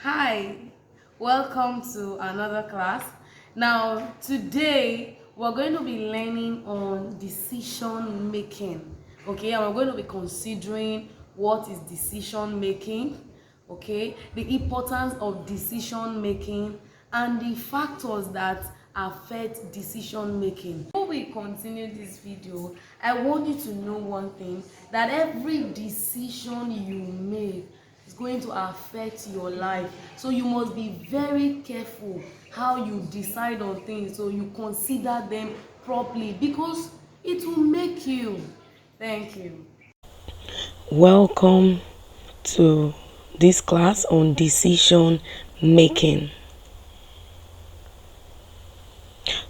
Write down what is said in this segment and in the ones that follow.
Hi, welcome to another class. Now, today we're going to be learning on decision making. Okay, and we're going to be considering what is decision making, okay, the importance of decision making, and the factors that affect decision making. Before we continue this video, I want you to know one thing, that every decision you make is going to affect your life. So you must be very careful how you decide on things, so you consider them properly, because it will make you. Thank you. Welcome to this class on decision making.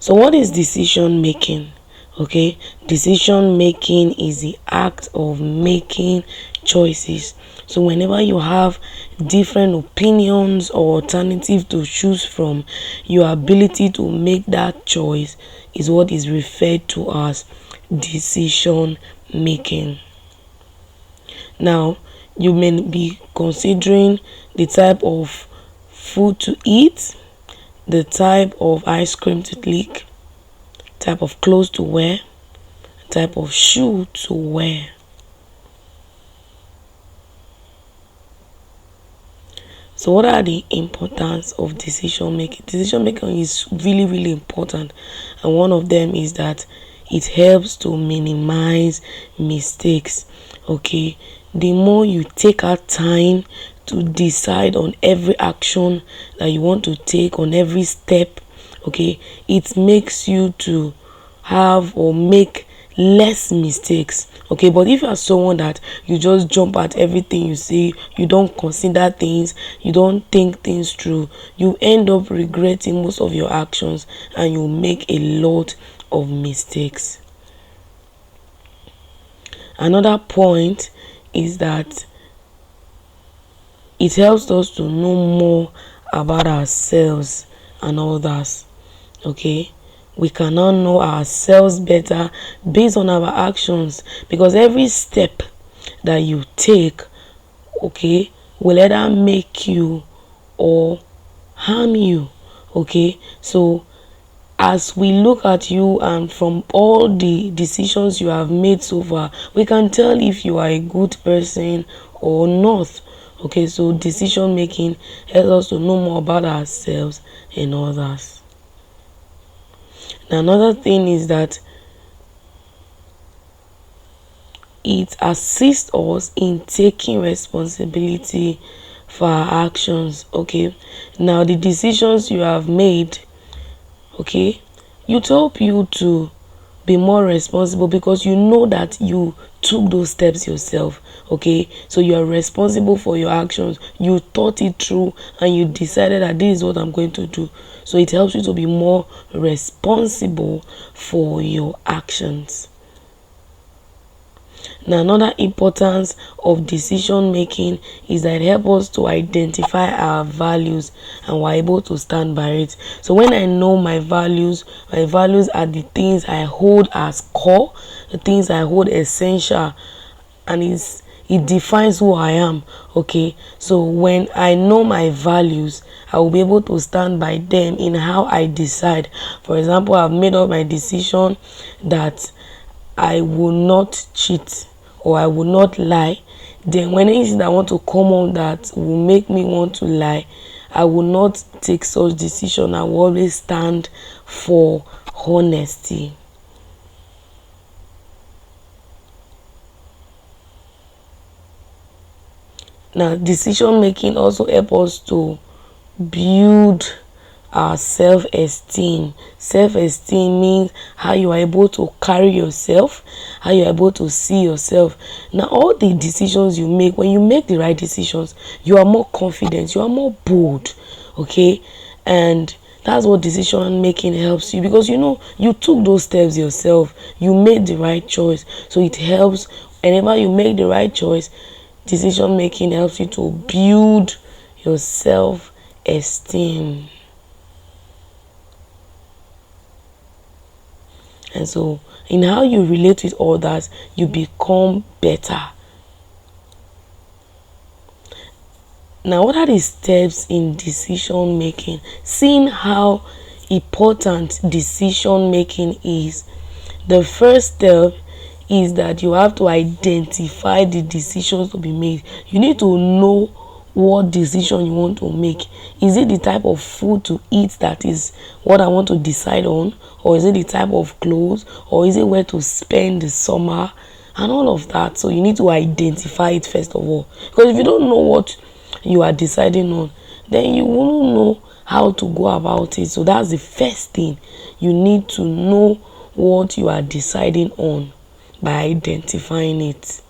So, what is decision making? Okay, decision making is the act of making choices. So, whenever you have different opinions or alternative to choose from, your ability to make that choice is what is referred to as decision making. Now, you may be considering the type of food to eat, the type of ice cream to lick, type of clothes to wear, type of shoe to wear. So what are the importance of decision making? Decision making is really important, and one of them is that it helps to minimize mistakes. Okay, the more you take out time to decide on every action that you want to take, on every step, okay, it makes you to have or make less mistakes. Okay, but if you are someone that you just jump at everything you see, you don't consider things, you don't think things through, you end up regretting most of your actions and you make a lot of mistakes. Another point is that it helps us to know more about ourselves and others. Okay, we cannot know ourselves better based on our actions, because every step that you take, okay, will either make you or harm you. Okay, so as we look at you and from all the decisions you have made so far, we can tell if you are a good person or not. Okay, so decision making helps us to know more about ourselves and others. Now, another thing is that it assists us in taking responsibility for our actions. Okay, now the decisions you have made, okay, it help you to be more responsible, because you know that you took those steps yourself. Okay, so you are responsible for your actions, you thought it through and you decided that this is what I'm going to do. So it helps you to be more responsible for your actions. Now, another importance of decision making is that it helps us to identify our values and we're able to stand by it. So when I know my values are the things I hold as core, the things I hold essential, and it defines who I am. Okay, so when I know my values, I will be able to stand by them in how I decide. For example, I've made up my decision that I will not cheat or I will not lie. Then when anything that I want to come on that will make me want to lie, I will not take such decision. I will always stand for honesty. Now, decision making also helps us to build our self-esteem. Self-esteem means how you are able to carry yourself, how you are able to see yourself. Now, all the decisions you make, when you make the right decisions, you are more confident, you are more bold. Okay, and that's what decision making helps you, because you know you took those steps yourself, you made the right choice. So it helps whenever you make the right choice. Decision making helps you to build your self-esteem. And so in how you relate with others, you become better. Now, what are the steps in decision making? Seeing how important decision making is, the first step is that you have to identify the decisions to be made. You need to know what decision you want to make. Is it the type of food to eat that is what I want to decide on, or is it the type of clothes, or is it where to spend the summer, and all of that? So you need to identify it first of all, because if you don't know what you are deciding on, then you won't know how to go about it. So that's the first thing. You need to know what you are deciding on by identifying it.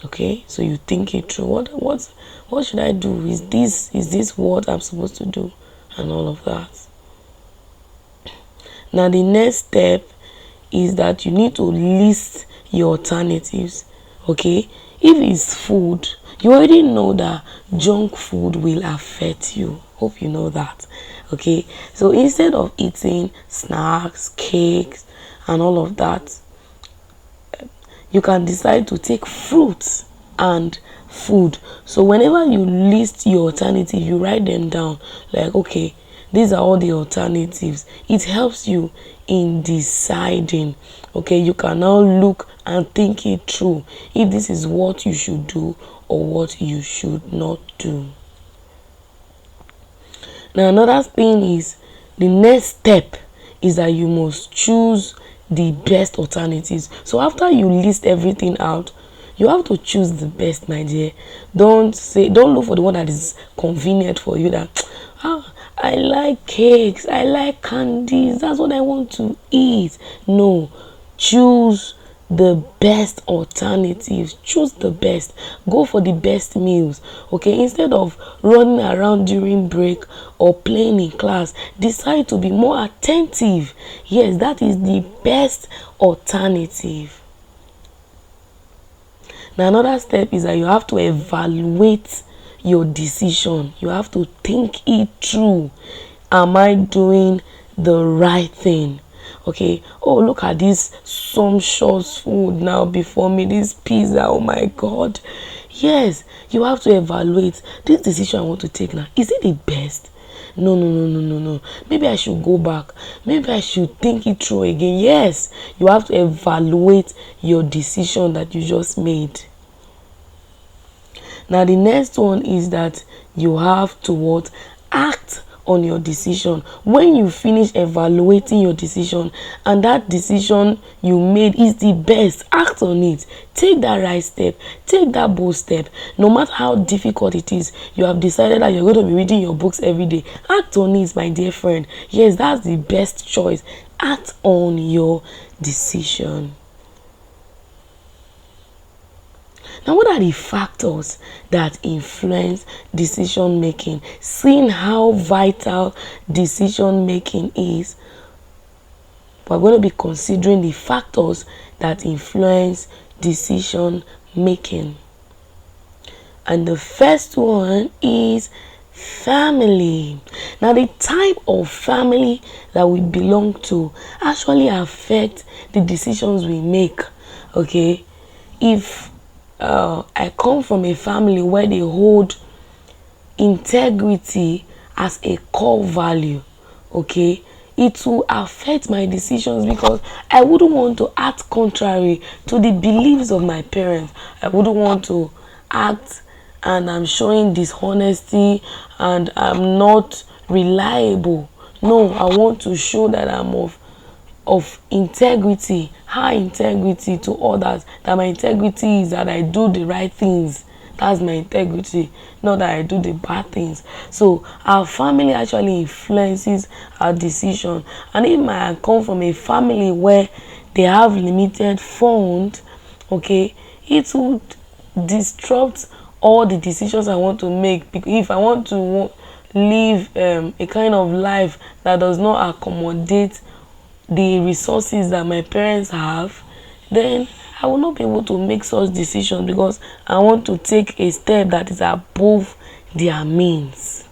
Okay, so you think it through. What should I do? Is this what I'm supposed to do, and all of that? Now the next step is that you need to list your alternatives. Okay, if it's food, you already know that junk food will affect you. Hope you know that. Okay, so instead of eating snacks, cakes, and all of that, you can decide to take fruits and food. So whenever you list your alternative, you write them down, like, okay, these are all the alternatives. It helps you in deciding. Okay, you can now look and think it through, if this is what you should do or what you should not do. Now another thing is, the next step is that you must choose the best alternatives. So after you list everything out, you have to choose the best, my dear. Don't look for the one that is convenient for you, that I like cakes, I like candies, that's what I want to eat. No, choose the best alternatives. Choose the best. Go for the best meals. Okay, instead of running around during break or playing in class, decide to be more attentive. Yes, that is the best alternative. Now another step is that you have to evaluate your decision. You have to think it through. Am I doing the right thing? Okay, oh, look at this sumptuous food now before me, this pizza, oh my god. Yes, you have to evaluate this decision I want to take now. Is it the best? No. Maybe I should go back. Maybe I should think it through again. Yes, you have to evaluate your decision that you just made. Now the next one is that you have to act on your decision. When you finish evaluating your decision and that decision you made is the best, act on it. Take that right step. Take that bold step. No matter how difficult it is, you have decided that you're going to be reading your books every day. Act on it, my dear friend. Yes, that's the best choice. Act on your decision. Now, what are the factors that influence decision making? Seeing how vital decision making is, we're going to be considering the factors that influence decision making. And the first one is family. Now, the type of family that we belong to actually affect the decisions we make. Okay, if I come from a family where they hold integrity as a core value, okay, it will affect my decisions, because I wouldn't want to act contrary to the beliefs of my parents. I wouldn't want to act and I'm showing dishonesty and I'm not reliable. No, I want to show that I'm of integrity, high integrity to others, that my integrity is that I do the right things. That's my integrity, not that I do the bad things. So our family actually influences our decision. And if I come from a family where they have limited funds, okay, it would disrupt all the decisions I want to make. If I want to live a kind of life that does not accommodate the resources that my parents have, then I will not be able to make such decisions, because I want to take a step that is above their means.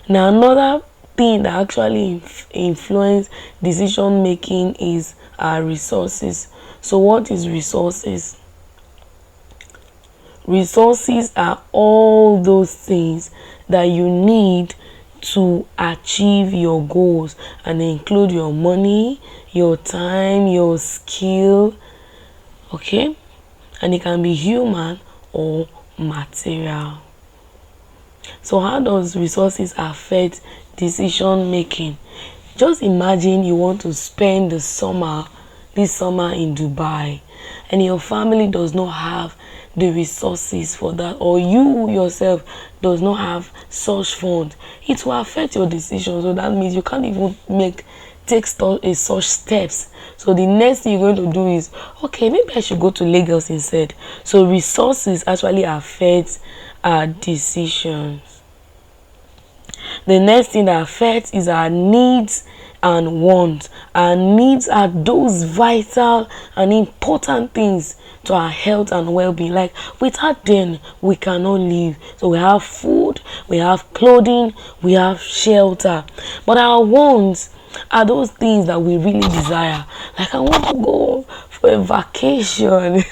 Now another thing that actually influence decision making is our resources. So what is resources? Resources are all those things that you need to achieve your goals, and they include your money, your time, your skill, okay? And it can be human or material. So how does resources affect decision making? Just imagine you want to spend this summer in Dubai, and your family does not have the resources for that, or you yourself does not have such funds. It will affect your decision. So that means you can't even take such steps. So the next thing you're going to do is, okay, maybe I should go to Lagos instead. So resources actually affect our decisions. The next thing that affects is our needs and wants. Our needs are those vital and important things to our health and well-being. Like, without them, we cannot live. So we have food, we have clothing, we have shelter. But our wants are those things that we really desire. Like, I want to go for a vacation.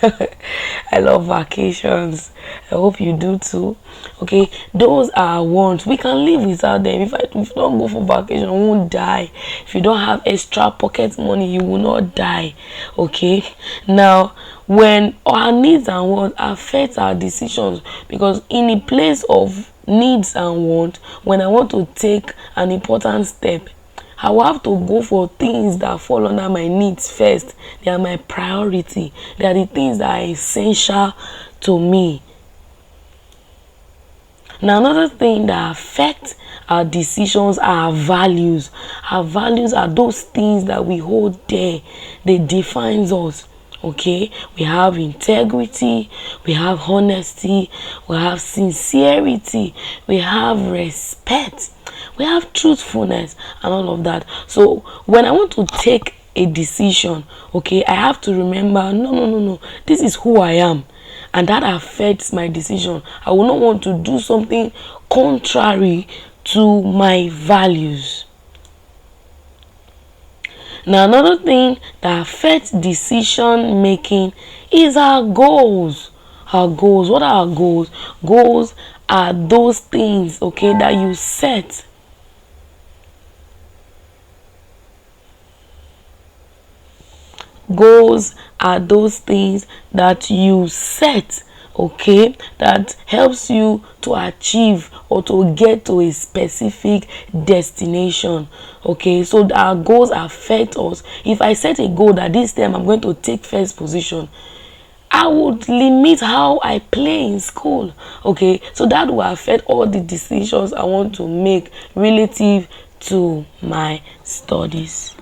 I love vacations. I hope you do too. Okay, those are wants. We can live without them. If you don't go for vacation, you won't die. If you don't have extra pocket money, you will not die. Okay, now when our needs and wants affect our decisions, because in a place of needs and wants, when I want to take an important step, I will have to go for things that fall under my needs first. They are my priority. They are the things that are essential to me. Now, another thing that affects our decisions are our values. Our values are those things that we hold dear. They define us. Okay, we have integrity, we have honesty, we have sincerity, we have respect, we have truthfulness, and all of that. So when I want to take a decision, okay, I have to remember, no, this is who I am, and that affects my decision. I will not want to do something contrary to my values. Now, another thing that affects decision making is our goals. Our goals. What are our goals? Goals are those things, okay, that you set. Goals are those things that you set, okay, that helps you to achieve or to get to a specific destination. Okay, so our goals affect us. If I set a goal that this time I'm going to take first position, I would limit how I play in school. Okay, so that will affect all the decisions I want to make relative to my studies.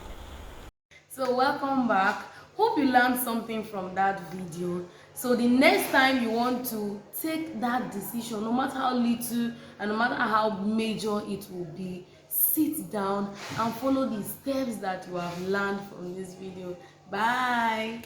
So welcome back. Hope you learned something from that video. So the next time you want to take that decision, no matter how little and no matter how major it will be, sit down and follow the steps that you have learned from this video. Bye.